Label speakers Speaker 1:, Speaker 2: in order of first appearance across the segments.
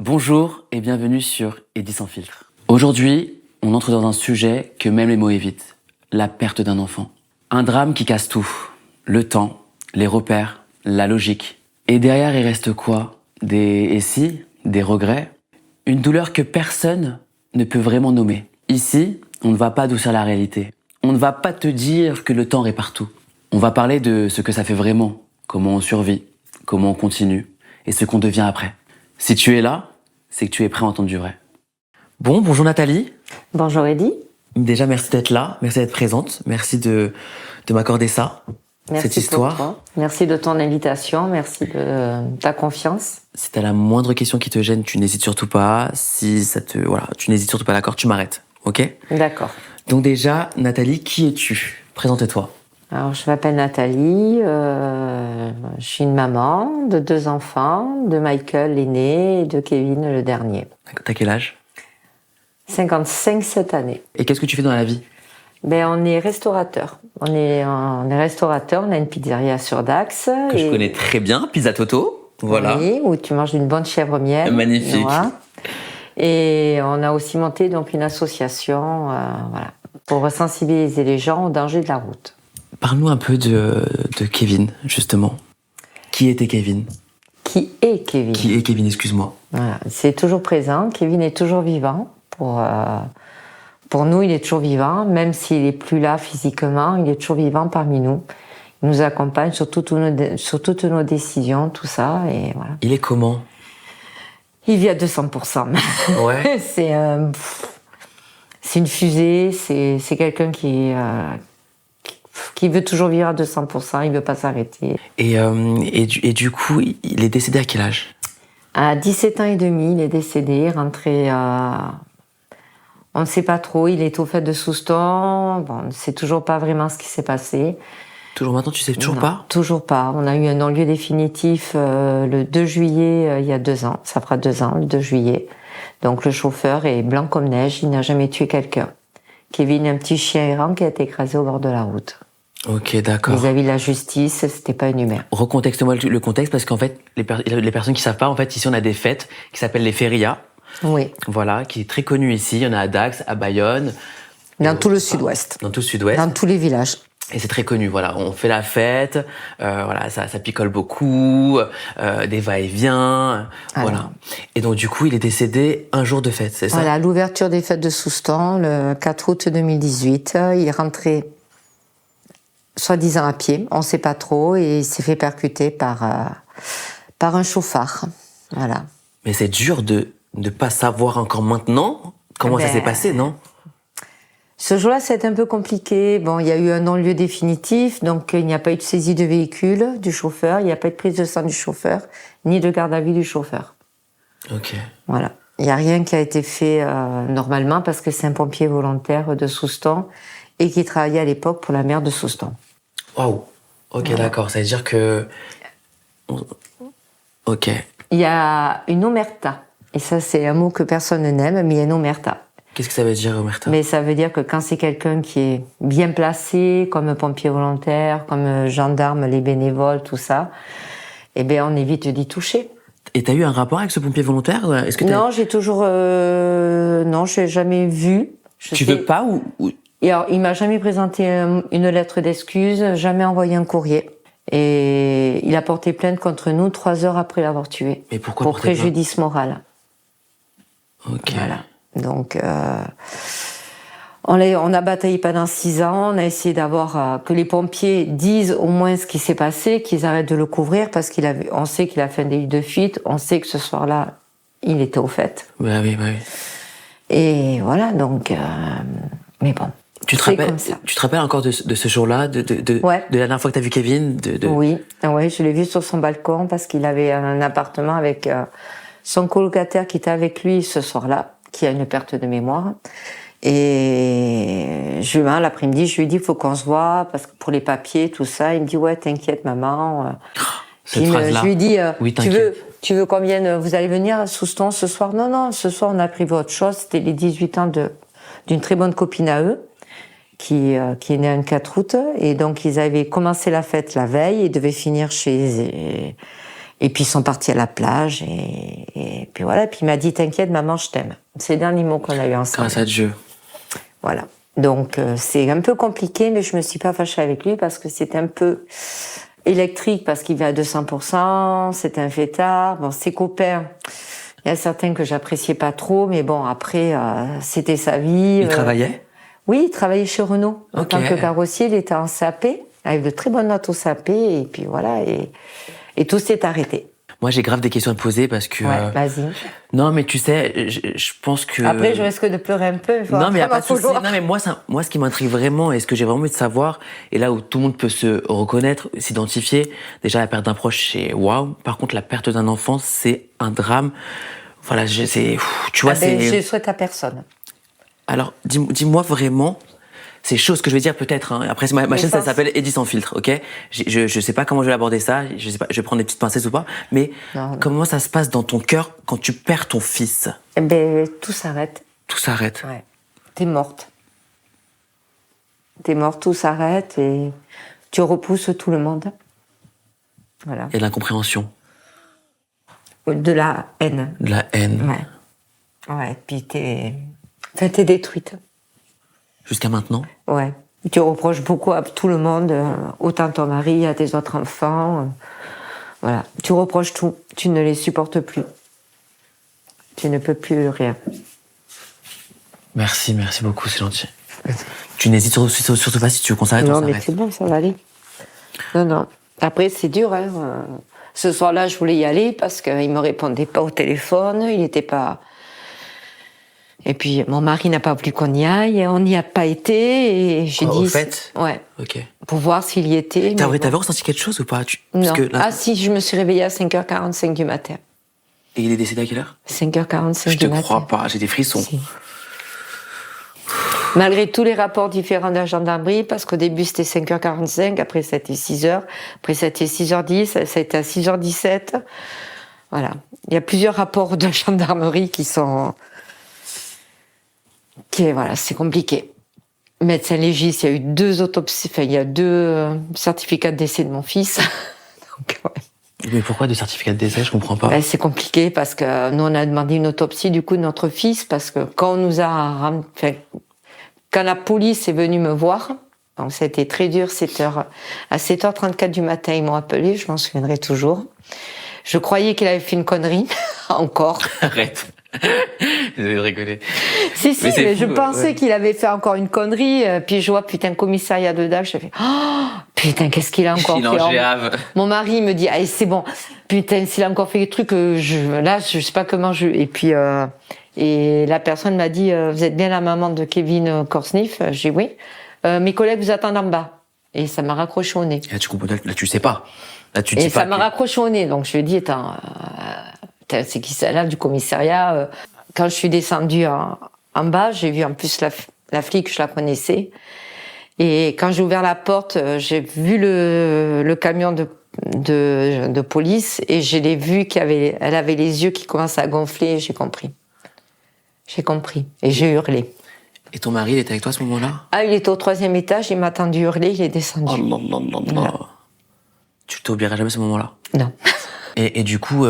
Speaker 1: Bonjour et bienvenue sur Eddy sans filtre. Aujourd'hui, on entre dans un sujet que même les mots évitent, la perte d'un enfant. Un drame qui casse tout, le temps, les repères, la logique. Et derrière, il reste quoi? Des et si, des regrets, une douleur que personne ne peut vraiment nommer. Ici, on ne va pas adoucir la réalité. On ne va pas te dire que le temps répare tout. On va parler de ce que ça fait vraiment, comment on survit, comment on continue et ce qu'on devient après. Si tu es là, c'est que tu es prêt à entendre du vrai. Bonjour Nathalie.
Speaker 2: Bonjour Eddy.
Speaker 1: Déjà, merci d'être là, merci d'être présente, merci de m'accorder ça,
Speaker 2: Merci
Speaker 1: cette histoire.
Speaker 2: pour toi. Merci de ton invitation, merci de ta confiance.
Speaker 1: Si t'as la moindre question qui te gêne, tu n'hésites surtout pas. Si ça te, tu n'hésites surtout pas, d'accord, tu m'arrêtes, ok?
Speaker 2: D'accord.
Speaker 1: Donc déjà, Nathalie, qui es-tu? Présente-toi.
Speaker 2: Alors, je m'appelle Nathalie, je suis une maman de 2 enfants, de Michael l'aîné et de Kevin le dernier.
Speaker 1: T'as quel âge?
Speaker 2: 55 cette année.
Speaker 1: Et qu'est-ce que tu fais dans la vie?
Speaker 2: On est restaurateur. On est restaurateur, on a une pizzeria sur Dax.
Speaker 1: Que je connais très bien, Pizza Toto, voilà.
Speaker 2: Oui, où tu manges une bonne chèvre miel.
Speaker 1: Magnifique.
Speaker 2: Voilà. Et on a aussi monté donc une association pour sensibiliser les gens au danger de la route.
Speaker 1: Parle-nous un peu de Kevin, justement. Qui était Kevin?
Speaker 2: Qui est Kevin?
Speaker 1: Qui est Kevin, excuse-moi.
Speaker 2: Voilà, c'est toujours présent. Kevin est toujours vivant. Pour nous, il est toujours vivant. Même s'il est plus là physiquement, il est toujours vivant parmi nous. Il nous accompagne sur toutes nos décisions, tout ça. Et voilà.
Speaker 1: Il est comment?
Speaker 2: Il vit à 200%.
Speaker 1: Ouais.
Speaker 2: C'est une fusée. C'est quelqu'un qui veut toujours vivre à 200%, il veut pas s'arrêter.
Speaker 1: Et du coup, il est décédé à quel âge?
Speaker 2: À 17 ans et demi, il est décédé, rentré on ne sait pas trop, il est au fait de Souston, bon, on ne sait toujours pas vraiment ce qui s'est passé.
Speaker 1: Toujours maintenant, tu sais toujours pas?
Speaker 2: Toujours pas. On a eu un non-lieu définitif le 2 juillet, il y a 2 ans. Ça fera 2 ans, le 2 juillet. Donc le chauffeur est blanc comme neige, il n'a jamais tué quelqu'un. Kevin est un petit chien errant qui a été écrasé au bord de la route.
Speaker 1: Ok, d'accord.
Speaker 2: Vis-à-vis de la justice, c'était pas inhumain.
Speaker 1: Recontexte-moi le contexte, parce qu'en fait, les personnes qui savent pas, en fait, ici on a des fêtes qui s'appellent les férias.
Speaker 2: Oui.
Speaker 1: Voilà, qui est très connue ici. Il y en a à Dax, à Bayonne.
Speaker 2: Dans tout le sud-ouest.
Speaker 1: Dans tout le sud-ouest.
Speaker 2: Dans tous les villages.
Speaker 1: Et c'est très connu, voilà. On fait la fête, voilà, ça picole beaucoup, des va-et-vient, voilà. Et donc du coup, il est décédé un jour de fête, c'est ça?
Speaker 2: Voilà, l'ouverture des fêtes de Souston, le 4 août 2018. Il est rentré, soi-disant à pied, on ne sait pas trop, et il s'est fait percuter par un chauffard. Voilà.
Speaker 1: Mais c'est dur de ne pas savoir encore maintenant comment ça s'est passé, non?
Speaker 2: Ce jour-là, c'est un peu compliqué. Bon, il y a eu un non-lieu définitif, donc il n'y a pas eu de saisie de véhicule du chauffeur, il n'y a pas eu de prise de sang du chauffeur, ni de garde à vue du chauffeur.
Speaker 1: Ok.
Speaker 2: Voilà. Il n'y a rien qui a été fait normalement parce que c'est un pompier volontaire de Souston et qui travaillait à l'époque pour la maire de Souston.
Speaker 1: Waouh. Ok, voilà. D'accord. Ça veut dire que... Ok.
Speaker 2: Il y a une omerta. Et ça, c'est un mot que personne n'aime, mais il y a une omerta.
Speaker 1: Qu'est-ce que ça veut dire, omerta? Mais
Speaker 2: ça veut dire que quand c'est quelqu'un qui est bien placé, comme pompier volontaire, comme gendarme, les bénévoles, tout ça, eh bien, on évite d'y toucher.
Speaker 1: Et t'as eu un rapport avec ce pompier volontaire? Est-ce que
Speaker 2: non, j'ai toujours... non, je l'ai jamais vu.
Speaker 1: Tu veux pas ou...
Speaker 2: Et alors, il m'a jamais présenté une lettre d'excuse, jamais envoyé un courrier. Et il a porté plainte contre nous 3 heures après l'avoir tué.
Speaker 1: Mais pourquoi?
Speaker 2: Pour préjudice moral.
Speaker 1: Ok.
Speaker 2: Voilà. Donc, on a bataillé pendant 6 ans. On a essayé d'avoir que les pompiers disent au moins ce qui s'est passé, qu'ils arrêtent de le couvrir parce on sait qu'il a fait un délit de fuite. On sait que ce soir-là, il était au fait.
Speaker 1: Bah oui.
Speaker 2: Et voilà, donc, mais bon.
Speaker 1: Tu te rappelles encore de ce jour-là, de la dernière fois que tu as vu Kevin?
Speaker 2: Oui, je l'ai vu sur son balcon parce qu'il avait un appartement avec son colocataire qui était avec lui ce soir-là, qui a une perte de mémoire. Et l'après-midi, je lui ai dit, il faut qu'on se voit parce que pour les papiers, tout ça. Il me dit, ouais, t'inquiète, maman.
Speaker 1: Cette phrase-là.
Speaker 2: Je lui ai dit,
Speaker 1: oui,
Speaker 2: tu veux qu'on vienne, vous allez venir à Souston ce soir? Non, ce soir, on a prévu autre chose. C'était les 18 ans d'une très bonne copine à eux. Qui est née le 4 août, et donc ils avaient commencé la fête la veille et devaient finir chez Et puis ils sont partis à la plage et puis voilà. Puis il m'a dit t'inquiète maman, je t'aime. C'est les derniers mots qu'on a eu ensemble.
Speaker 1: Grâce à Dieu.
Speaker 2: Voilà. Donc c'est un peu compliqué, mais je me suis pas fâchée avec lui parce que c'était un peu électrique parce qu'il va à 200%. C'était un fêtard. Bon, ses copains, il y a certains que j'appréciais pas trop, mais bon après c'était sa vie.
Speaker 1: Il travaillait?
Speaker 2: Oui, il travaillait chez Renault en
Speaker 1: Ok.
Speaker 2: tant que carrossier. Il était en CAP avec de très bonnes notes au CAP et puis voilà et tout s'est arrêté.
Speaker 1: Moi, j'ai grave des questions à te poser parce que...
Speaker 2: Ouais, vas-y.
Speaker 1: Non, mais tu sais, je pense que...
Speaker 2: Après, je risque de pleurer un peu.
Speaker 1: Non, mais il n'y a pas de souci. Non, mais moi, ce qui m'intrigue vraiment et ce que j'ai vraiment envie de savoir, et là où tout le monde peut se reconnaître, s'identifier, déjà la perte d'un proche, c'est waouh. Par contre, la perte d'un enfant, c'est un drame. Voilà, tu vois, c'est...
Speaker 2: Je souhaite à personne.
Speaker 1: Alors, dis-moi vraiment ces choses que je vais dire peut-être. Hein. Après, ma chaîne, ça s'appelle Eddie sans filtre, ok? Je sais pas comment je vais aborder ça. Je sais pas, je vais prendre des petites pincettes ou pas. Mais
Speaker 2: Non.
Speaker 1: comment ça se passe dans ton cœur quand tu perds ton fils?
Speaker 2: Eh ben, tout s'arrête.
Speaker 1: Tout s'arrête.
Speaker 2: Ouais. T'es morte. T'es morte, tout s'arrête et tu repousses tout le monde. Voilà.
Speaker 1: Et de l'incompréhension,
Speaker 2: De la haine.
Speaker 1: de la haine.
Speaker 2: Ouais. Ouais, puis t'es détruite.
Speaker 1: Jusqu'à maintenant.
Speaker 2: Ouais. Tu reproches beaucoup à tout le monde, autant ton mari, à tes autres enfants. Voilà. Tu reproches tout. Tu ne les supportes plus. Tu ne peux plus rien.
Speaker 1: Merci beaucoup, c'est gentil. Tu n'hésites surtout pas si tu veux qu'on s'arrête, on
Speaker 2: Non, mais
Speaker 1: s'arrête.
Speaker 2: c'est bon, ça va aller. Non. Après, c'est dur, hein. Ce soir-là, je voulais y aller parce qu'il me répondait pas au téléphone, il n'était pas... Et puis, mon mari n'a pas voulu qu'on y aille, on n'y a pas été, et j'ai
Speaker 1: Quoi,
Speaker 2: dit...
Speaker 1: au fait
Speaker 2: Ouais,
Speaker 1: Ok.
Speaker 2: pour voir s'il y était. mais
Speaker 1: T'avais
Speaker 2: bon.
Speaker 1: ressenti quelque chose ou pas
Speaker 2: Non.
Speaker 1: Parce que là-
Speaker 2: Ah si, je me suis réveillée à 5h45 du matin.
Speaker 1: Et il est décédé à quelle heure?
Speaker 2: 5h45
Speaker 1: Je te
Speaker 2: du matin.
Speaker 1: crois pas, j'ai des frissons.
Speaker 2: Si. Malgré tous les rapports différents de la gendarmerie, parce qu'au début c'était 5h45, après c'était 6h, après c'était 6h10, ça a été à 6h17. Voilà. Il y a plusieurs rapports de gendarmerie voilà, c'est compliqué. Médecin légiste, il y a eu 2 autopsies, enfin il y a 2 certificats de décès de mon fils. Donc, ouais.
Speaker 1: Mais pourquoi de certificat de décès? Je comprends pas.
Speaker 2: Ben, c'est compliqué parce que nous on a demandé une autopsie du coup de notre fils parce que quand la police est venue me voir, donc c'était très dur, à 7h34 du matin, ils m'ont appelé, je m'en souviendrai toujours. Je croyais qu'il avait fait une connerie, encore.
Speaker 1: Arrête. Désolé de rigoler.
Speaker 2: Si,
Speaker 1: Mais c'est
Speaker 2: mais
Speaker 1: fou,
Speaker 2: je pensais
Speaker 1: ouais.
Speaker 2: qu'il avait fait encore une connerie, puis je vois, putain, commissariat de Dax, je fais, oh, putain, qu'est-ce qu'il a encore
Speaker 1: Il
Speaker 2: fait?
Speaker 1: en géave.
Speaker 2: Mon mari me dit, allez, c'est bon, putain, s'il a encore fait des trucs, là, je sais pas comment et puis, et la personne m'a dit, vous êtes bien la maman de Kevin Korsniff? J'ai dit oui. Mes collègues vous attendent en bas. Et ça m'a raccroché au nez.
Speaker 1: Là, tu comprends, là, tu sais pas. Là, tu dis
Speaker 2: Et
Speaker 1: pas.
Speaker 2: ça m'a raccroché au nez. Donc je lui ai dit, attends, c'est qui ça là du commissariat? Quand je suis descendue en bas, j'ai vu en plus la flic, je la connaissais. Et quand j'ai ouvert la porte, j'ai vu le camion de police et je l'ai vu elle avait les yeux qui commençaient à gonfler et j'ai compris. J'ai compris. Et j'ai hurlé.
Speaker 1: Et ton mari, il était avec toi à ce moment-là?
Speaker 2: Ah, il était au 3e étage, il m'a entendu hurler, il est descendu.
Speaker 1: Oh non, non, non, non.
Speaker 2: Voilà.
Speaker 1: Tu t'oublieras jamais ce moment-là.
Speaker 2: Non.
Speaker 1: Et du coup,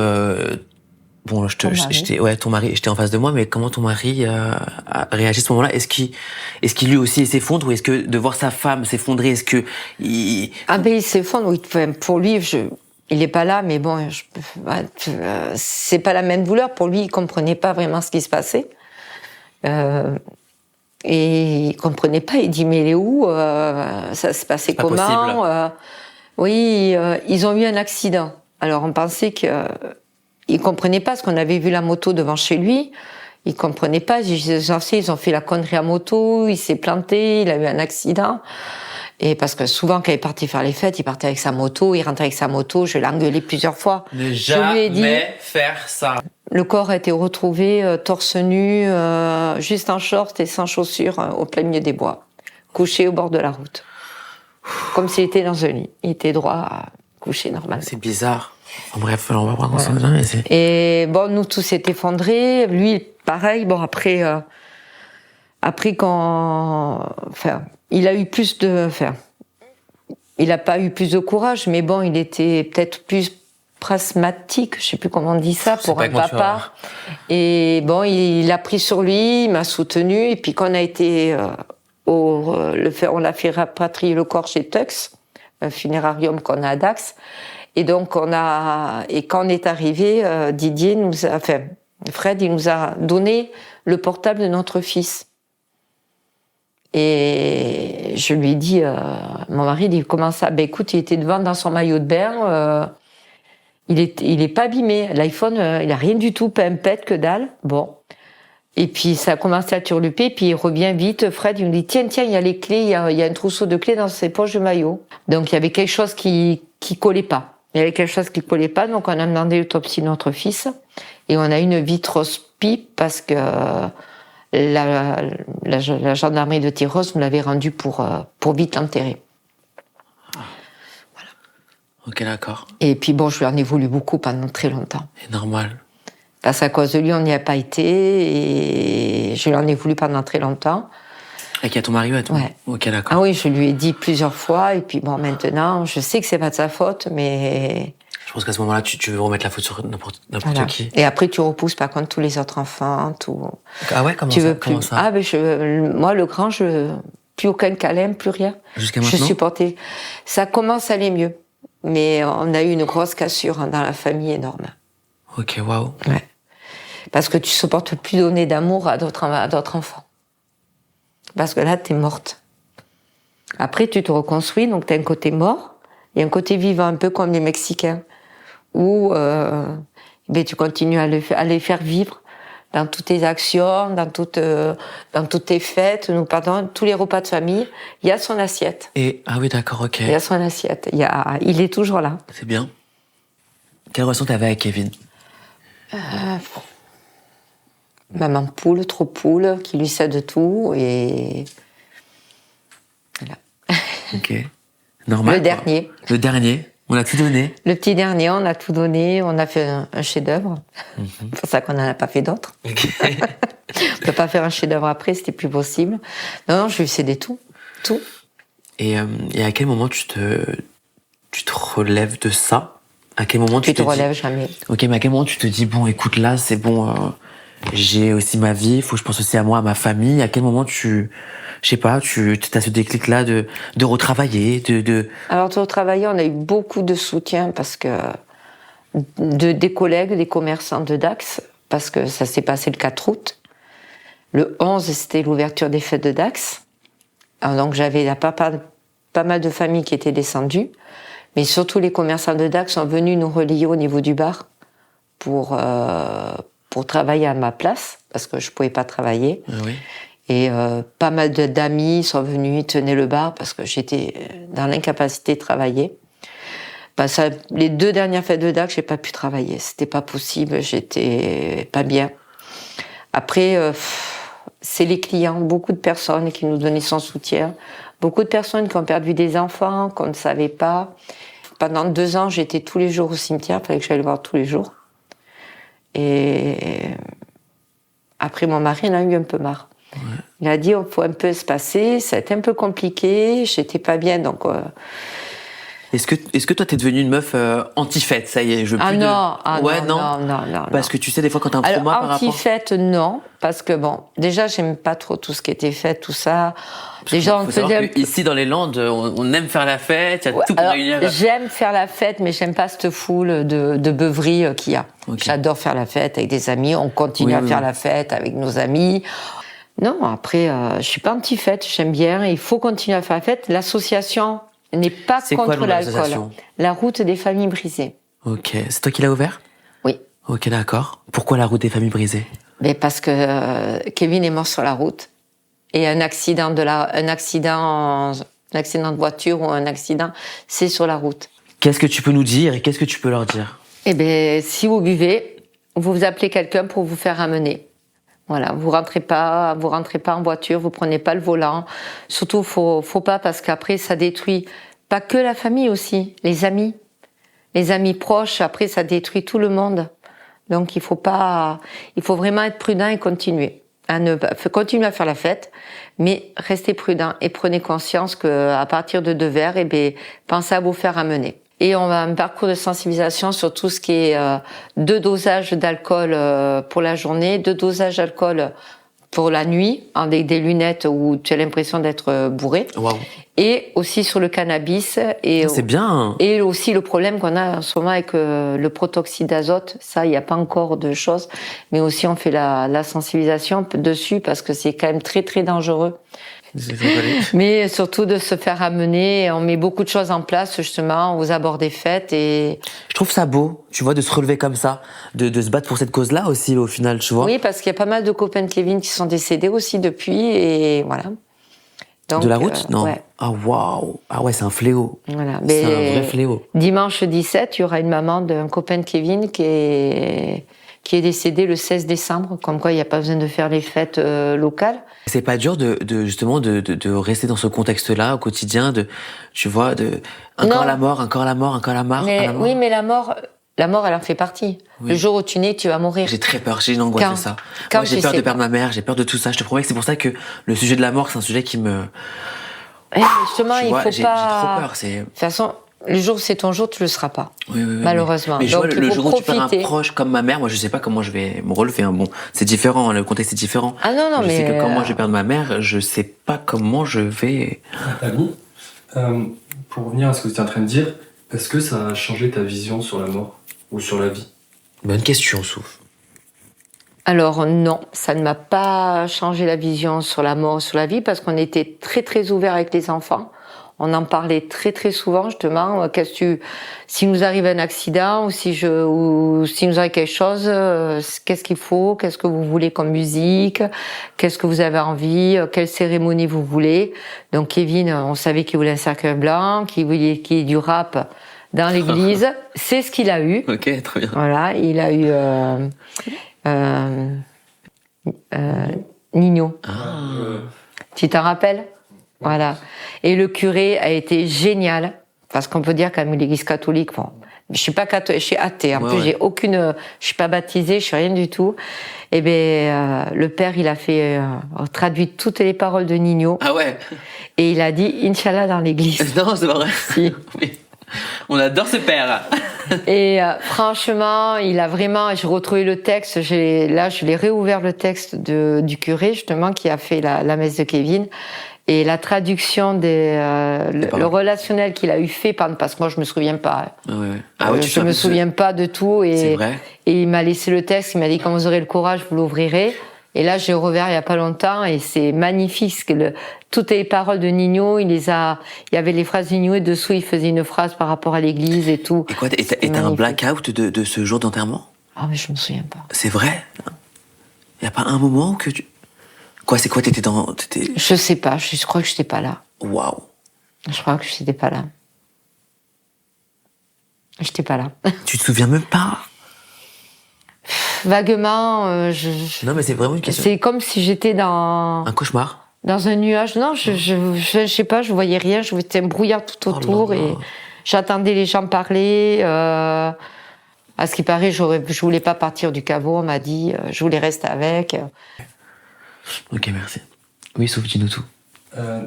Speaker 1: bon,
Speaker 2: Ton mari.
Speaker 1: ouais, ton mari, j'étais en face de moi, mais comment ton mari a réagi à ce moment-là? Est-ce qu'il lui aussi s'effondre ou est-ce que de voir sa femme s'effondrer, est-ce que
Speaker 2: Ah ben il s'effondre, oui. Enfin, pour lui, il est pas là, mais bon, c'est pas la même douleur. Pour lui, il comprenait pas vraiment ce qui se passait. Et il comprenait pas, il dit mais il est où, ça se passait
Speaker 1: pas
Speaker 2: comment
Speaker 1: possible.
Speaker 2: Oui, ils ont eu un accident. Alors on pensait que il comprenait pas parce qu'on avait vu la moto devant chez lui. Il comprenait pas. Ils ont fait la connerie à moto, il s'est planté, il a eu un accident. Et parce que souvent quand il partait faire les fêtes, il partait avec sa moto, il rentrait avec sa moto. Je l'ai engueulé plusieurs fois.
Speaker 1: ne
Speaker 2: Je lui ai dit.
Speaker 1: jamais faire ça?
Speaker 2: Le corps a été retrouvé torse nu, juste en short et sans chaussures, au plein milieu des bois, couché au bord de la route. Comme s'il était dans un lit. Il était droit, couché normalement.
Speaker 1: C'est bizarre. Enfin, bref, on va voir ensemble. Ouais.
Speaker 2: Et bon, nous, tout s'est effondré. Lui, pareil. Bon, après il a eu plus de... Enfin, il n'a pas eu plus de courage, mais bon, il était peut-être plus pragmatique, je sais plus comment on dit ça,
Speaker 1: C'est
Speaker 2: pour
Speaker 1: pas
Speaker 2: un
Speaker 1: comment tu
Speaker 2: papa.
Speaker 1: vas.
Speaker 2: Et bon, il a pris sur lui, il m'a soutenu. Et puis quand on a été on a fait rapatrier le corps chez Tux, un funérarium qu'on a à Dax. Et donc quand on est arrivé, Fred, il nous a donné le portable de notre fils. Et je lui ai dit, mon mari, il dit, comment ça? Ben écoute, il était devant dans son maillot de bain, il est pas abîmé. L'iPhone, il a rien du tout, pas un pet, que dalle. Bon. Et puis ça a commencé à turluper, puis il revient vite. Fred, il me dit, tiens, il y a les clés, il y a un trousseau de clés dans ses poches de maillot. Donc il y avait quelque chose qui collait pas. Il y avait quelque chose qui collait pas, donc on a demandé l'autopsie de notre fils. Et on a eu une vitroscopie parce que la gendarmerie de Tyros nous l'avait rendu pour vite l'enterrer.
Speaker 1: Voilà. Ok, d'accord.
Speaker 2: Et puis bon, je lui en ai voulu beaucoup pendant très longtemps.
Speaker 1: C'est normal.
Speaker 2: Parce qu'à cause de lui, on n'y a pas été et je lui en ai voulu pendant très longtemps.
Speaker 1: Et qu'il y a ton mari, ouais, toi.
Speaker 2: Ouais.
Speaker 1: Ok, d'accord.
Speaker 2: Ah oui, je lui ai dit plusieurs fois et puis bon, maintenant, je sais que c'est pas de sa faute, mais...
Speaker 1: Je pense qu'à ce moment-là, tu veux remettre la faute sur n'importe
Speaker 2: Voilà.
Speaker 1: qui.
Speaker 2: Et après, tu repousses par contre tous les autres enfants, tout.
Speaker 1: Ah ouais, comment
Speaker 2: Tu
Speaker 1: ça,
Speaker 2: veux plus.
Speaker 1: comment ça
Speaker 2: Ah ben moi le grand, plus aucun câlin, plus rien.
Speaker 1: Jusqu'à
Speaker 2: Je
Speaker 1: maintenant
Speaker 2: supportais. Ça commence à aller mieux, mais on a eu une grosse cassure dans la famille énorme.
Speaker 1: Ok, waouh.
Speaker 2: Ouais. Parce que tu supportes plus donner d'amour à d'autres enfants. Parce que là, t'es morte. Après, tu te reconstruis, donc t'as un côté mort et un côté vivant, un peu comme les Mexicains, où tu continues à les faire vivre dans toutes tes actions, dans toutes tes fêtes, tous les repas de famille. Il y a son assiette.
Speaker 1: Ah oui, d'accord, ok.
Speaker 2: Il y a son assiette. Il est toujours là.
Speaker 1: C'est bien. Quelle relation t'avais avec Kevin?
Speaker 2: Maman poule, trop poule, qui lui cède tout et voilà.
Speaker 1: Ok. Normal.
Speaker 2: Le dernier.
Speaker 1: Le dernier. On a tout donné.
Speaker 2: Le petit dernier, on a tout donné, on a fait un chef-d'œuvre. C'est pour ça qu'on n'en a pas fait d'autres.
Speaker 1: Ok.
Speaker 2: On peut pas faire un chef-d'œuvre après, c'était plus possible. Non, je lui ai cédé tout. Tout.
Speaker 1: Et à quel moment tu te relèves de ça? À quel moment
Speaker 2: Tu te
Speaker 1: dis...
Speaker 2: relèves jamais.
Speaker 1: Ok, mais à quel moment tu te dis, bon, écoute, là, c'est bon, j'ai aussi ma vie, il faut que je pense aussi à moi, à ma famille. À quel moment je sais pas, tu as ce déclic-là de retravailler,
Speaker 2: Alors, de retravailler, on a eu beaucoup de soutien parce que des collègues, des commerçants de Dax, parce que ça s'est passé le 4 août. Le 11, c'était l'ouverture des fêtes de Dax. Alors, donc, j'avais pas mal de familles qui étaient descendues, mais surtout les commerçants de Dax sont venus nous relier au niveau du bar pour travailler à ma place, parce que je pouvais pas travailler.
Speaker 1: Ah oui.
Speaker 2: Et pas mal d'amis sont venus, ils tenaient le bar parce que j'étais dans l'incapacité de travailler. Les 2 dernières fêtes de Dax, j'ai pas pu travailler. C'était pas possible, j'étais pas bien. Après, c'est les clients, beaucoup de personnes qui nous donnaient son soutien. Beaucoup de personnes qui ont perdu des enfants, qu'on ne savait pas. Pendant 2 ans, j'étais tous les jours au cimetière, il fallait que j'aille le voir tous les jours. Et après, mon mari en a eu un peu marre. Ouais. Il a dit, il faut un peu se passer, ça a été un peu compliqué, j'étais pas bien, donc...
Speaker 1: Est-ce que toi, t'es devenue une meuf anti-fête, ça y est, je veux plus
Speaker 2: non,
Speaker 1: de...
Speaker 2: non.
Speaker 1: Parce que tu sais, des fois, quand t'as un trauma par rapport...
Speaker 2: anti-fête, non, parce que bon, déjà, j'aime pas trop tout ce qui était fête, tout ça.
Speaker 1: Déjà, on faisait ici, dans les Landes, on aime faire la fête, il y a tout pour réunir.
Speaker 2: J'aime faire la fête, mais j'aime pas cette foule de beuveries qu'il y a. Okay. J'adore faire la fête avec des amis, on continue à faire la fête avec nos amis. Non, après, je suis pas anti-fête, j'aime bien, il faut continuer à faire la fête. L'association n'est pas contre l'alcool. La route des familles brisées.
Speaker 1: Ok, c'est toi qui l'as ouvert?
Speaker 2: Oui.
Speaker 1: Ok, d'accord. Pourquoi la route des familles brisées?
Speaker 2: Mais parce que Kevin est mort sur la route. Et un accident de voiture ou un accident, c'est sur la route.
Speaker 1: Qu'est-ce que tu peux nous dire et qu'est-ce que tu peux leur dire?
Speaker 2: Eh bien, si vous buvez, vous appelez quelqu'un pour vous faire ramener. Voilà, vous rentrez pas en voiture, vous prenez pas le volant. Surtout, faut pas, parce qu'après, ça détruit pas que la famille aussi, les amis proches. Après, ça détruit tout le monde. Donc, il faut vraiment être prudent et continuer à faire la fête, mais restez prudent et prenez conscience que à partir de 2 verres, pensez à vous faire ramener. Et on a un parcours de sensibilisation sur tout ce qui est 2 dosages d'alcool pour la journée, 2 dosages d'alcool pour la nuit, avec des lunettes où tu as l'impression d'être bourré.
Speaker 1: Waouh.
Speaker 2: Et aussi sur le cannabis. Et
Speaker 1: C'est bien.
Speaker 2: Et aussi le problème qu'on a en ce moment avec le protoxyde d'azote, ça, il n'y a pas encore de choses, mais aussi on fait la sensibilisation dessus parce que c'est quand même très très dangereux. Mais surtout de se faire amener, on met beaucoup de choses en place justement aux abords des fêtes et...
Speaker 1: Je trouve ça beau, tu vois, de se relever comme ça, de se battre pour cette cause-là aussi au final, tu vois.
Speaker 2: Oui, parce qu'il y a pas mal de copains de Kevin qui sont décédés aussi depuis et voilà. Donc,
Speaker 1: de la route Non.
Speaker 2: Ouais.
Speaker 1: Ah waouh. Ah ouais, c'est un fléau.
Speaker 2: Voilà.
Speaker 1: C'est un vrai fléau.
Speaker 2: Dimanche 17, il y aura une maman d'un copain de Kevin qui est décédée le 16 décembre, comme quoi il n'y a pas besoin de faire les fêtes locales.
Speaker 1: C'est pas dur justement de rester dans ce contexte-là au quotidien, tu vois, encore la mort, encore la mort, encore la mort.
Speaker 2: Oui, mais la mort, elle en fait partie. Oui. Le jour où tu nais, tu vas mourir.
Speaker 1: J'ai très peur, j'ai une angoisse de ça. Moi, j'ai peur de perdre ma mère, j'ai peur de tout ça. Je te promets que c'est pour ça que le sujet de la mort, c'est un sujet qui me...
Speaker 2: Justement, il faut pas... J'ai
Speaker 1: trop peur,
Speaker 2: De toute façon, le jour où c'est ton jour, tu le seras pas.
Speaker 1: Oui,
Speaker 2: malheureusement.
Speaker 1: Mais donc, le jour où tu perds un proche comme ma mère, moi je sais pas comment je vais me relever. Hein. Bon, c'est différent, le contexte est différent.
Speaker 2: Ah non,
Speaker 1: je sais que quand moi je vais perdre ma mère, je sais pas comment je vais...
Speaker 3: Nathalie, pour revenir à ce que tu es en train de dire, est-ce que ça a changé ta vision sur la mort ou sur la vie?
Speaker 1: Bonne question, Souf.
Speaker 2: Alors non, ça ne m'a pas changé la vision sur la mort, sur la vie, parce qu'on était très très ouvert avec les enfants. On en parlait très très souvent justement. Si nous arrive un accident ou si nous arrive quelque chose, qu'est-ce qu'il faut, qu'est-ce que vous voulez comme musique, qu'est-ce que vous avez envie, quelle cérémonie vous voulez. Donc Kevin, on savait qu'il voulait un cercueil blanc, qu'il voulait qu'il y ait du rap dans l'église. C'est ce qu'il a eu.
Speaker 1: Ok, très bien.
Speaker 2: Voilà, il a eu Nino. Tu t'en rappelles? Voilà. Et le curé a été génial, parce qu'on peut dire quand même l'église catholique, bon, je suis pas catholique, je suis athée. En plus, j'ai je suis pas baptisée, je suis rien du tout. Et le père, il a fait, traduit toutes les paroles de Nino.
Speaker 1: Ah ouais.
Speaker 2: Et il a dit, Inch'Allah dans l'église.
Speaker 1: Non, c'est pas vrai.
Speaker 2: Si.
Speaker 1: Oui. On adore ce père.
Speaker 2: Et franchement, il a vraiment... J'ai retrouvé le texte. Je l'ai réouvert le texte du curé justement qui a fait la messe de Kevin et la traduction le relationnel qu'il a eu fait parce que moi je me souviens pas. Je me souviens pas de tout
Speaker 1: c'est vrai.
Speaker 2: Et il m'a laissé le texte. Il m'a dit quand vous aurez le courage, vous l'ouvrirez. Et là, j'ai rouvert il y a pas longtemps et c'est magnifique. Toutes les paroles de Nino, il y avait les phrases de Nino et dessous, il faisait une phrase par rapport à l'église et tout.
Speaker 1: Et quoi, t'as un blackout de ce jour d'enterrement?
Speaker 2: Ah, mais je me souviens pas.
Speaker 1: C'est vrai? Y a pas un moment que tu... Quoi, c'est quoi, t'étais...
Speaker 2: Je sais pas, je crois que j'étais pas là.
Speaker 1: Waouh.
Speaker 2: Je crois que j'étais pas là. J'étais pas là.
Speaker 1: Tu te souviens même pas?
Speaker 2: Vaguement,
Speaker 1: Non, mais c'est vraiment une question.
Speaker 2: C'est comme si j'étais dans...
Speaker 1: Un cauchemar?
Speaker 2: Dans un nuage. Non, je sais pas, je voyais rien. Je voyais un brouillard tout autour et j'attendais les gens parler. À ce qui paraît, je voulais pas partir du caveau. On m'a dit, je voulais rester avec.
Speaker 1: Ok, merci. Oui, sauf dis-nous tout.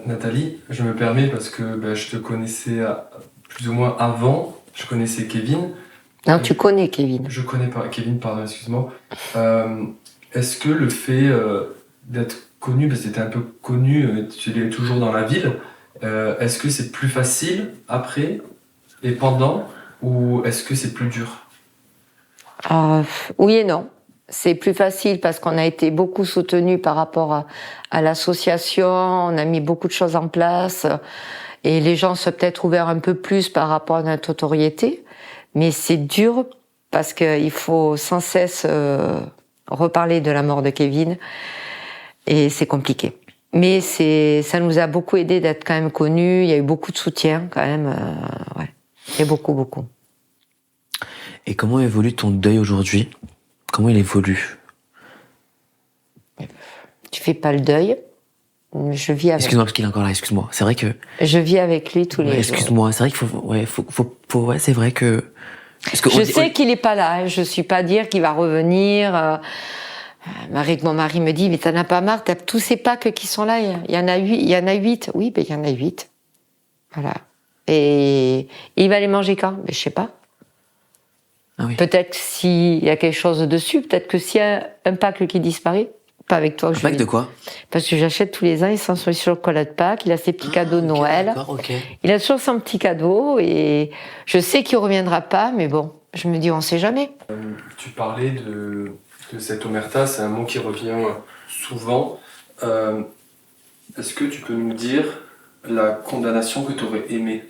Speaker 3: Nathalie, je me permets parce que je te connaissais plus ou moins avant. Je connaissais Kevin.
Speaker 2: Non, tu connais Kevin.
Speaker 3: Je connais pas Kevin, pardon, excuse-moi. Est-ce que le fait d'être connu, parce que t'étais un peu connu, tu es toujours dans la ville, est-ce que c'est plus facile après et pendant, ou est-ce que c'est plus dur?
Speaker 2: Oui et non. C'est plus facile parce qu'on a été beaucoup soutenu par rapport à l'association, on a mis beaucoup de choses en place et les gens se sont peut-être ouverts un peu plus par rapport à notre notoriété. Mais c'est dur parce qu'il faut sans cesse reparler de la mort de Kevin et c'est compliqué. Mais ça nous a beaucoup aidé d'être quand même connus. Il y a eu beaucoup de soutien quand même. Ouais. Il y a beaucoup.
Speaker 1: Et comment évolue ton deuil aujourd'hui? Comment il évolue?
Speaker 2: Tu fais pas le deuil. Je vis avec.
Speaker 1: Excuse-moi parce qu'il est encore là. Excuse-moi. C'est vrai que.
Speaker 2: Je vis avec lui tous les jours.
Speaker 1: Excuse-moi. C'est vrai qu'il faut. Ouais, c'est vrai que.
Speaker 2: Je sais qu'il est pas là. Je suis pas dire qu'il va revenir. Mon mari me dit, mais t'en as pas marre, t'as tous ces Pâques qui sont là. Il y en a 8. Oui, il y en a 8. Voilà. Et il va les manger quand? Mais je sais pas.
Speaker 1: Ah oui.
Speaker 2: Peut-être s'il y a quelque chose dessus, peut-être que s'il y a un Pâques qui disparaît, pas avec toi.
Speaker 1: Un pack de quoi?
Speaker 2: Parce que j'achète tous les ans, il sent son chocolat de Pâques, il a ses petits cadeaux de Noël.
Speaker 1: D'accord, ok.
Speaker 2: Il a toujours son petit cadeau et je sais qu'il reviendra pas, mais bon, je me dis, on sait jamais.
Speaker 3: Tu parlais de cette omerta, c'est un mot qui revient souvent. Est-ce que tu peux nous dire la condamnation que tu aurais aimée?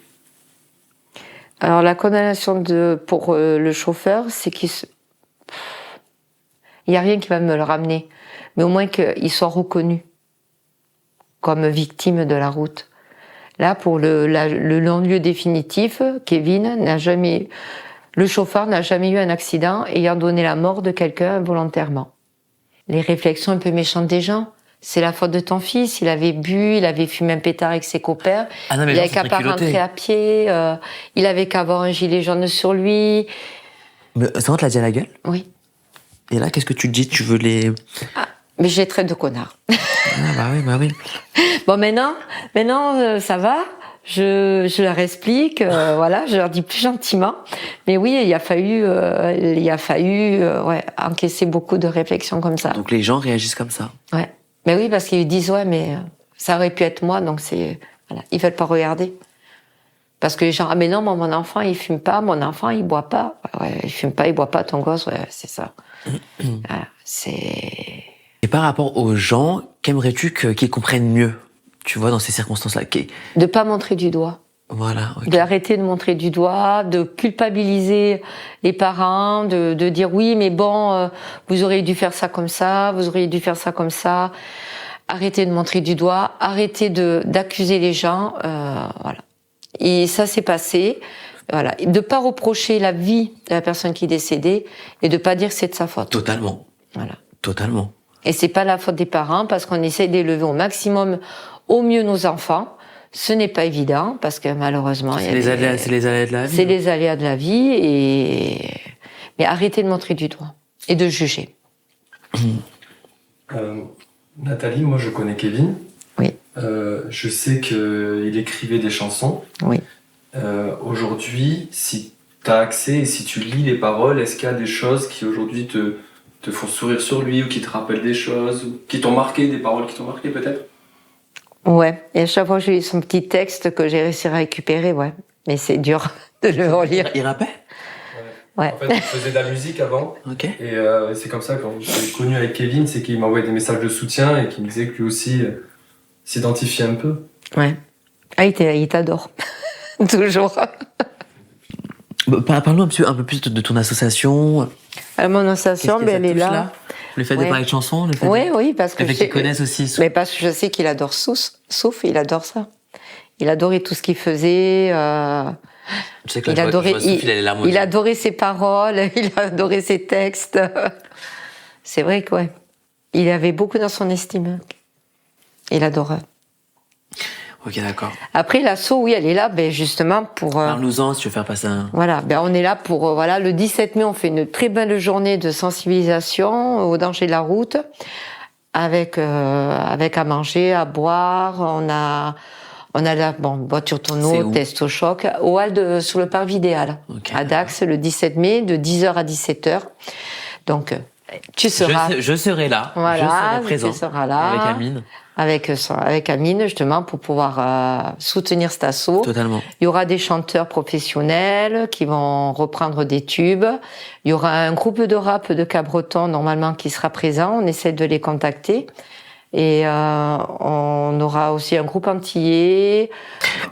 Speaker 2: Alors la condamnation pour le chauffeur, c'est il y a rien qui va me le ramener, mais au moins qu'il soit reconnu comme victime de la route. Là, pour le non-lieu définitif, le chauffeur n'a jamais eu un accident ayant donné la mort de quelqu'un involontairement. Les réflexions un peu méchantes des gens. C'est la faute de ton fils, il avait bu, il avait fumé un pétard avec ses copains,
Speaker 1: Ah non, mais
Speaker 2: il
Speaker 1: genre,
Speaker 2: avait qu'à
Speaker 1: c'est
Speaker 2: pas
Speaker 1: culotté.
Speaker 2: rentrer à pied, il avait qu'à avoir un gilet jaune sur lui.
Speaker 1: Mais ça te l'a dit à la gueule?
Speaker 2: Oui.
Speaker 1: Et là, qu'est-ce que tu te dis? Tu veux les...
Speaker 2: Mais je les traite de connards.
Speaker 1: Ah bah oui.
Speaker 2: Bon, maintenant, ça va. Je leur explique, voilà, je leur dis plus gentiment. Mais oui, il a fallu encaisser beaucoup de réflexions comme ça.
Speaker 1: Donc les gens réagissent comme ça.
Speaker 2: Ouais. Mais oui, parce qu'ils disent, ouais, mais ça aurait pu être moi, donc voilà, ils veulent pas regarder. Parce que les gens, ah mais non, mon enfant, il fume pas, mon enfant, il boit pas. Ouais, il fume pas, il boit pas, ton gosse, ouais, c'est ça. Voilà, c'est...
Speaker 1: Et par rapport aux gens, qu'aimerais-tu qu'ils comprennent mieux, tu vois, dans ces circonstances-là?
Speaker 2: De pas montrer du doigt.
Speaker 1: Voilà. Ok.
Speaker 2: D'arrêter de montrer du doigt, de culpabiliser les parents, de dire oui, mais bon, vous auriez dû faire ça comme ça, vous auriez dû faire ça comme ça. Arrêter de montrer du doigt, arrêter d'accuser les gens, voilà. Et ça s'est passé, voilà. De pas reprocher la vie de la personne qui est décédée et de pas dire que c'est de sa faute.
Speaker 1: Totalement.
Speaker 2: Voilà.
Speaker 1: Totalement.
Speaker 2: Et c'est pas la faute des parents parce qu'on essaie d'élever au maximum, au mieux nos enfants. Ce n'est pas évident parce que malheureusement,
Speaker 1: C'est les aléas de la vie.
Speaker 2: C'est les aléas de la vie mais arrêtez de montrer du doigt et de juger.
Speaker 3: Nathalie, moi je connais Kevin.
Speaker 2: Oui.
Speaker 3: Je sais qu'il écrivait des chansons.
Speaker 2: Oui.
Speaker 3: Aujourd'hui, si tu as accès et si tu lis les paroles, est-ce qu'il y a des choses qui aujourd'hui te font sourire sur lui ou qui te rappellent des choses, ou qui t'ont marqué, des paroles qui t'ont marqué peut-être?
Speaker 2: Ouais, et à chaque fois que je lis son petit texte que j'ai réussi à récupérer, ouais. Mais c'est dur de le relire.
Speaker 1: Il rappait?
Speaker 2: Ouais.
Speaker 3: En fait, il faisait de la musique avant.
Speaker 1: Ok.
Speaker 3: Et c'est comme ça, quand j'ai connu avec Kevin, c'est qu'il m'envoyait des messages de soutien et qu'il me disait que lui aussi s'identifiait un peu.
Speaker 2: Ouais. Ah, il t'adore. Toujours.
Speaker 1: Parle-nous un peu plus de ton association.
Speaker 2: Mon association,
Speaker 1: Qu'est-ce que
Speaker 2: elle
Speaker 1: ça
Speaker 2: est
Speaker 1: touche,
Speaker 2: là.
Speaker 1: Le fait de
Speaker 2: Ouais.
Speaker 1: parler de chansons, le fait
Speaker 2: Oui, parce que
Speaker 1: le fait qu'ils connaissent aussi.
Speaker 2: Mais parce que je sais qu'il adore Souf, il adore ça. Il adorait tout ce qu'il faisait.
Speaker 1: Tu sais que
Speaker 2: Il adorait,
Speaker 1: il
Speaker 2: adorait ses paroles, il adorait ses textes. C'est vrai que ouais. Il avait beaucoup dans son estime. Il adorait.
Speaker 1: Ok, d'accord.
Speaker 2: Après, l'asso, oui, elle est là, ben, justement, pour...
Speaker 1: Parle-nous-en si tu veux faire passer un...
Speaker 2: Voilà, ben, on est là pour... voilà, le 17 mai, on fait une très belle journée de sensibilisation au danger de la route, avec à manger, à boire. On a la voiture tonneau, test au choc, au hall sur le parvis idéal, à Dax, le 17 mai, de 10h à 17h. Donc, tu seras...
Speaker 1: Je serai là.
Speaker 2: Voilà,
Speaker 1: je serai présent.
Speaker 2: tu seras là.
Speaker 1: Avec Amine.
Speaker 2: Avec Amine, justement, pour pouvoir soutenir cet assaut.
Speaker 1: Totalement.
Speaker 2: Il y aura des chanteurs professionnels qui vont reprendre des tubes. Il y aura un groupe de rap de Cabreton, normalement, qui sera présent. On essaie de les contacter. Et on aura aussi un groupe antillais.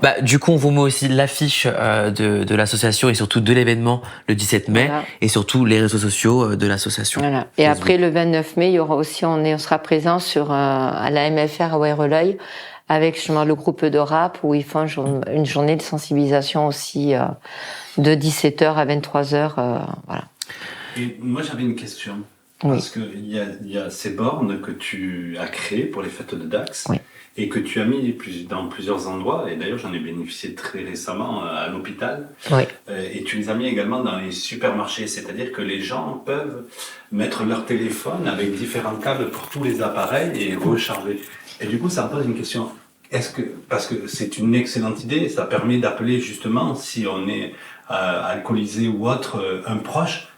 Speaker 1: Bah, du coup, on vous met aussi l'affiche de l'association et surtout de l'événement le 17 mai, voilà. Et surtout les réseaux sociaux de l'association.
Speaker 2: Voilà. Et après, le 29 mai, il y aura aussi, on sera présent à la MFR à Ouereleuil avec justement le groupe de rap où ils font une journée de sensibilisation aussi de 17h à 23h. Voilà.
Speaker 4: Et moi, j'avais une question. Parce qu'il y a ces bornes que tu as créées pour les fêtes de Dax et que tu as mis dans plusieurs endroits. Et d'ailleurs, j'en ai bénéficié très récemment à l'hôpital. Et tu les as mis également dans les supermarchés. C'est-à-dire que les gens peuvent mettre leur téléphone avec différents câbles pour tous les appareils et recharger. Et du coup, ça me pose une question. Parce que c'est une excellente idée, ça permet d'appeler justement, si on est alcoolisé ou autre, un proche.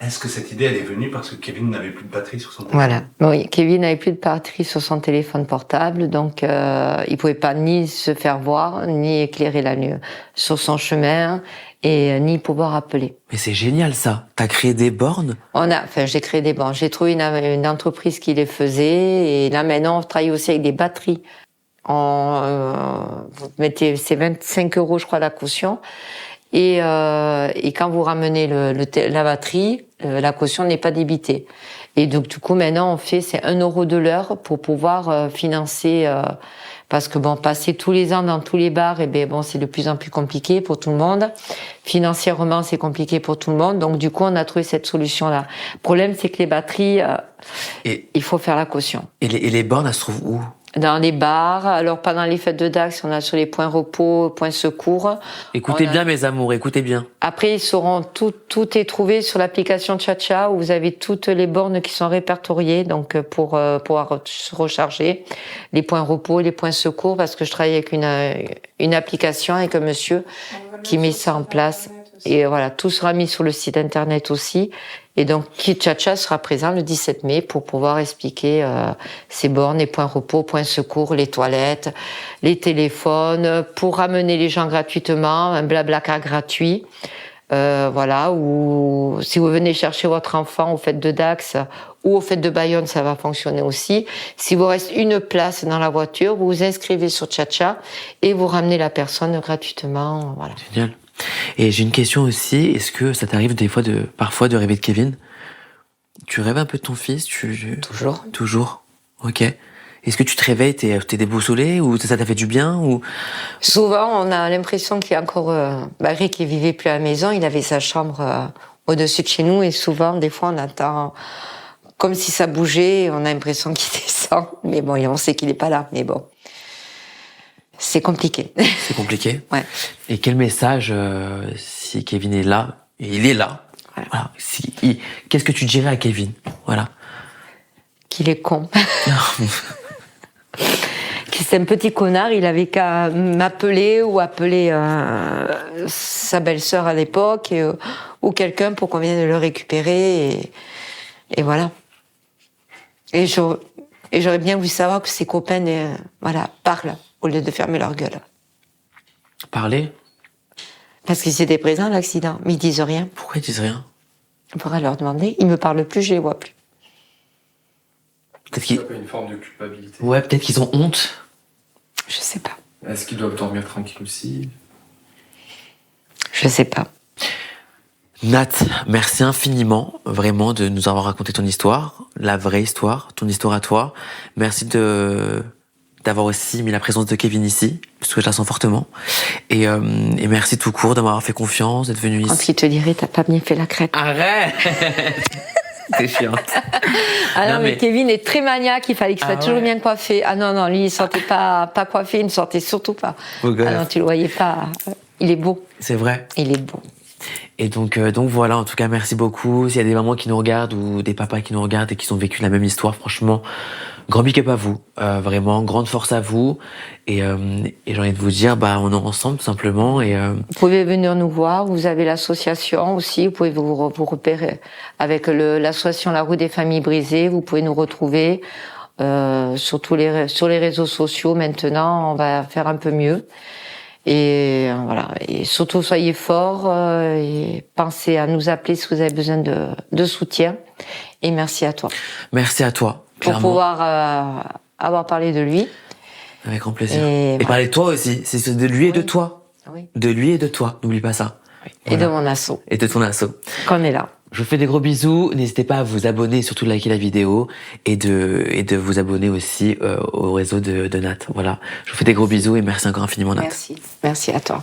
Speaker 4: Est-ce que cette idée, elle est venue parce que Kevin n'avait plus de batterie sur son téléphone?
Speaker 2: Voilà. Oui, Kevin n'avait plus de batterie sur son téléphone portable, donc il pouvait pas ni se faire voir, ni éclairer la nuit sur son chemin, et ni pouvoir appeler.
Speaker 1: Mais c'est génial ça. T'as créé des bornes?
Speaker 2: J'ai créé des bornes. J'ai trouvé une entreprise qui les faisait, et là maintenant on travaille aussi avec des batteries. Vous mettez, c'est 25 € je crois la caution. Et quand vous ramenez la batterie, la caution n'est pas débitée. Et donc du coup maintenant c'est 1 € de l'heure pour pouvoir financer, parce que passer tous les ans dans tous les bars, c'est de plus en plus compliqué pour tout le monde. Financièrement c'est compliqué pour tout le monde. Donc du coup on a trouvé cette solution là. Le problème c'est que les batteries, il faut faire la caution.
Speaker 1: Et les bornes, elles se trouvent où?
Speaker 2: Dans les bars, alors pendant les fêtes de Dax, on a sur les points repos, points secours.
Speaker 1: Écoutez bien mes amours, écoutez bien.
Speaker 2: Après, ils sauront tout est trouvé sur l'application Tchatcha où vous avez toutes les bornes qui sont répertoriées, donc pour pouvoir se recharger. Les points repos, les points secours, parce que je travaille avec une application avec un monsieur qui met ça en place. Et voilà, tout sera mis sur le site internet aussi. Et donc, Tchatcha sera présent le 17 mai pour pouvoir expliquer ces bornes, les points repos, points secours, les toilettes, les téléphones, pour ramener les gens gratuitement, un blablacar gratuit. Voilà, ou si vous venez chercher votre enfant aux fêtes de Dax ou aux fêtes de Bayonne, ça va fonctionner aussi. Si vous reste une place dans la voiture, vous vous inscrivez sur Tchatcha et vous ramenez la personne gratuitement. Voilà.
Speaker 1: Génial. Et j'ai une question aussi, est-ce que ça t'arrive parfois de rêver de Kevin? Tu rêves un peu de ton fils?
Speaker 2: Toujours.
Speaker 1: Toujours. Ok. Est-ce que tu te réveilles, t'es déboussolé, ou ça t'a fait du bien, ou?
Speaker 2: Souvent, on a l'impression qu'il y a encore, malgré qu'il vivait plus à la maison, il avait sa chambre au-dessus de chez nous, et souvent, des fois, on attend comme si ça bougeait, on a l'impression qu'il descend, mais bon, on sait qu'il est pas là, mais bon. C'est compliqué.
Speaker 1: C'est compliqué.
Speaker 2: Ouais.
Speaker 1: Et quel message, si Kevin est là, et il est là,
Speaker 2: ouais.
Speaker 1: Voilà, qu'est-ce que tu dirais à Kevin? Voilà.
Speaker 2: Qu'il est con. Que c'est un petit connard, il avait qu'à m'appeler ou appeler sa belle-sœur à l'époque, ou quelqu'un pour qu'on vienne le récupérer, et voilà. Et j'aurais bien voulu savoir que ses copains parlent au lieu de fermer leur gueule.
Speaker 1: Parler?
Speaker 2: Parce qu'ils étaient présents à l'accident, mais ils disent rien.
Speaker 1: Pourquoi ils disent rien?
Speaker 2: On pourra leur demander. Ils me parlent plus, je les vois plus.
Speaker 1: Peut-être qu'ils...
Speaker 3: C'est pas une forme de culpabilité.
Speaker 1: Ouais, peut-être qu'ils ont honte.
Speaker 2: Je sais pas.
Speaker 3: Est-ce qu'ils doivent dormir tranquille aussi?
Speaker 2: Je sais pas.
Speaker 1: Nat, merci infiniment, vraiment, de nous avoir raconté ton histoire, la vraie histoire, ton histoire à toi. Merci d'avoir aussi mis la présence de Kevin ici, parce que je la sens fortement. Et merci tout court d'avoir fait confiance, d'être venu ici.
Speaker 2: Quand il te dirait, t'as pas bien fait la crêpe.
Speaker 1: Arrête! T'es chiante.
Speaker 2: Ah non, mais Kevin est très maniaque, il fallait qu'il soit toujours bien coiffé. Ah non, lui, il sortait pas coiffé, il ne sortait surtout pas. Ah non, tu le voyais pas. Il est beau.
Speaker 1: C'est vrai.
Speaker 2: Il est beau.
Speaker 1: Et donc voilà, en tout cas, merci beaucoup. S'il y a des mamans qui nous regardent ou des papas qui nous regardent et qui ont vécu la même histoire, franchement, grand big up à vous. Vraiment, grande force à vous. Et j'ai envie de vous dire, on est ensemble, tout simplement.
Speaker 2: Vous pouvez venir nous voir. Vous avez l'association aussi. Vous pouvez vous repérer avec l'association La Roue des Familles Brisées. Vous pouvez nous retrouver sur les réseaux sociaux. Maintenant, on va faire un peu mieux. Et voilà. Et surtout, soyez forts et pensez à nous appeler si vous avez besoin de soutien. Et merci à toi.
Speaker 1: Merci à toi. Clairement.
Speaker 2: Pour pouvoir avoir parlé de lui.
Speaker 1: Avec grand plaisir.
Speaker 2: Et
Speaker 1: voilà. Parler de toi aussi. C'est de lui et de toi.
Speaker 2: Oui.
Speaker 1: De lui et de toi. N'oublie pas ça.
Speaker 2: Oui. Voilà. Et de mon asso.
Speaker 1: Et de ton asso.
Speaker 2: Qu'on est là.
Speaker 1: Je vous fais des gros bisous. N'hésitez pas à vous abonner, surtout liker la vidéo et de vous abonner aussi au réseau de Nat. Voilà. Je vous fais des gros bisous et merci encore infiniment, Nat.
Speaker 2: Merci. Merci à toi.